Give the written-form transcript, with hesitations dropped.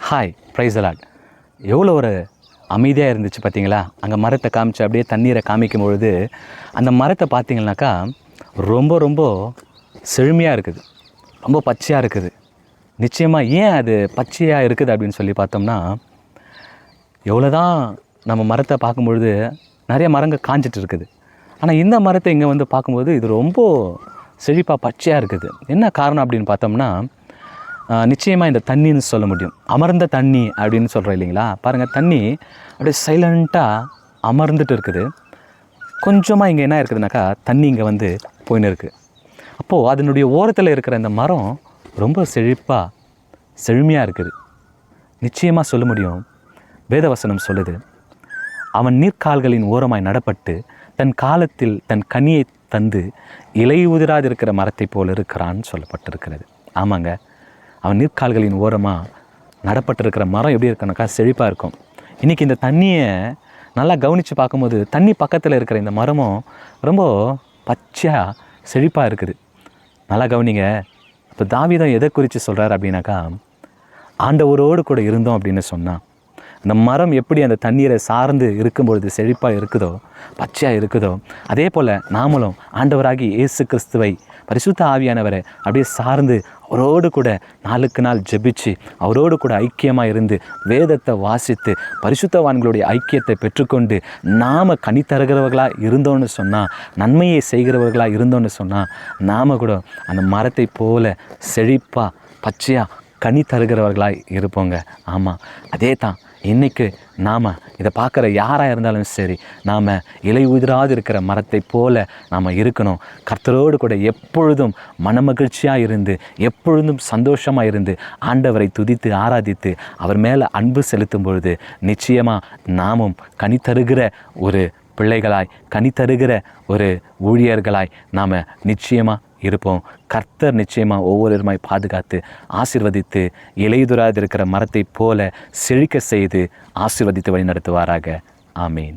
Hi price allot. எவ்வளோ ஒரு அமைதியாக இருந்துச்சு பார்த்தீங்களா? அங்கே மரத்தை காமிச்சு அப்படியே தண்ணீரை காமிக்கும் பொழுது அந்த மரத்தை பார்த்தீங்கன்னாக்கா ரொம்ப ரொம்ப செழுமையாக இருக்குது, ரொம்ப பச்சையாக இருக்குது. நிச்சயமாக ஏன் அது பச்சையாக இருக்குது அப்படின்னு சொல்லி பார்த்தோம்னா, எவ்வளோ தான் நம்ம மரத்தை பார்க்கும்பொழுது நிறைய மரங்கள் காஞ்சிட்டு இருக்குது. ஆனால் இந்த மரத்தை இங்கே வந்து பார்க்கும்போது இது ரொம்ப செழிப்பாக பச்சையாக இருக்குது. என்ன காரணம் அப்படின்னு பார்த்தோம்னா, நிச்சயமாக இந்த தண்ணின்னு சொல்ல முடியும். அமர்ந்த தண்ணி அப்படின்னு சொல்கிறோம் இல்லைங்களா? பாருங்கள், தண்ணி அப்படியே சைலண்ட்டாக அமர்ந்துட்டு இருக்குது. கொஞ்சமாக இங்கே என்ன இருக்குதுனாக்கா தண்ணி இங்கே வந்து போயின்னு இருக்குது. அப்போது அதனுடைய ஓரத்தில் இருக்கிற இந்த மரம் ரொம்ப செழுமையாக இருக்குது. நிச்சயமாக சொல்ல முடியும். வேதவசனம் சொல்லுது, அவன் நீர்க்கால்களின் ஓரமாய் நடப்பட்டு தன் காலத்தில் தன் கனியை தந்து இலை உதிராதிருக்கிற மரத்தை போல் இருக்கிறான்னு சொல்லப்பட்டிருக்கிறது. ஆமாங்க, அவன் நீர்க்கால்களின் ஓரமாக நடப்பட்டிருக்கிற மரம் எப்படி இருக்குனாக்கா செழிப்பாக இருக்கும். இன்றைக்கி இந்த தண்ணியை நல்லா கவனித்து பார்க்கும்போது தண்ணி பக்கத்தில் இருக்கிற இந்த மரமும் ரொம்ப பச்சையாக செழிப்பாக இருக்குது. நல்லா கவனிங்க. இப்போ தாவீது எதை குறித்து சொல்கிறார் அப்படின்னாக்கா, ஆண்டவரோடு கூட இருந்தோம் அப்படின்னு சொன்னால், அந்த மரம் எப்படி அந்த தண்ணீரை சார்ந்து இருக்கும்பொழுது செழிப்பாக இருக்குதோ, பச்சையாக இருக்குதோ, அதே போல் நாமளும் ஆண்டவராகி இயேசு கிறிஸ்துவை, பரிசுத்த ஆவியானவரை அப்படியே சார்ந்து அவரோடு கூட நாளுக்கு நாள் ஜெபிச்சு அவரோடு கூட ஐக்கியமாக இருந்து வேதத்தை வாசித்து பரிசுத்தவான்களுடைய ஐக்கியத்தை பெற்றுக்கொண்டு நாம் கனி தருகிறவர்களாக இருந்தோன்னு சொன்னால், நன்மையை செய்கிறவர்களாக இருந்தோன்னு சொன்னால், நாம் கூட அந்த மரத்தை போல செழிப்பாக பச்சையாக கனி தருகிறவர்களாக இருப்போங்க. ஆமாம், அதே தான் இன்றைக்கி நாம் இதை பார்க்குற யாராக இருந்தாலும் சரி, நாம் இலை உதிராது இருக்கிற மரத்தை போல நாம் இருக்கணும். கர்த்தரோடு கூட எப்பொழுதும் மனமகிழ்ச்சியாக இருந்து எப்பொழுதும் சந்தோஷமாக இருந்து ஆண்டவரை துதித்து ஆராதித்து அவர் மேலே அன்பு செலுத்தும் பொழுது நிச்சயமாக நாமும் கனி தருகிற ஒரு பிள்ளைகளாய், கனி தருகிற ஒரு ஊழியர்களாய் நாம் நிச்சயமாக இருப்போம். கர்த்தர் நிச்சயமாக ஒவ்வொருவருமாய் பாதுகாத்து ஆசீர்வதித்து இலையுதிராது இருக்கிற மரத்தை போல செழிக்க செய்து ஆசீர்வதித்து வழி நடத்துவாராக. ஆமீன்.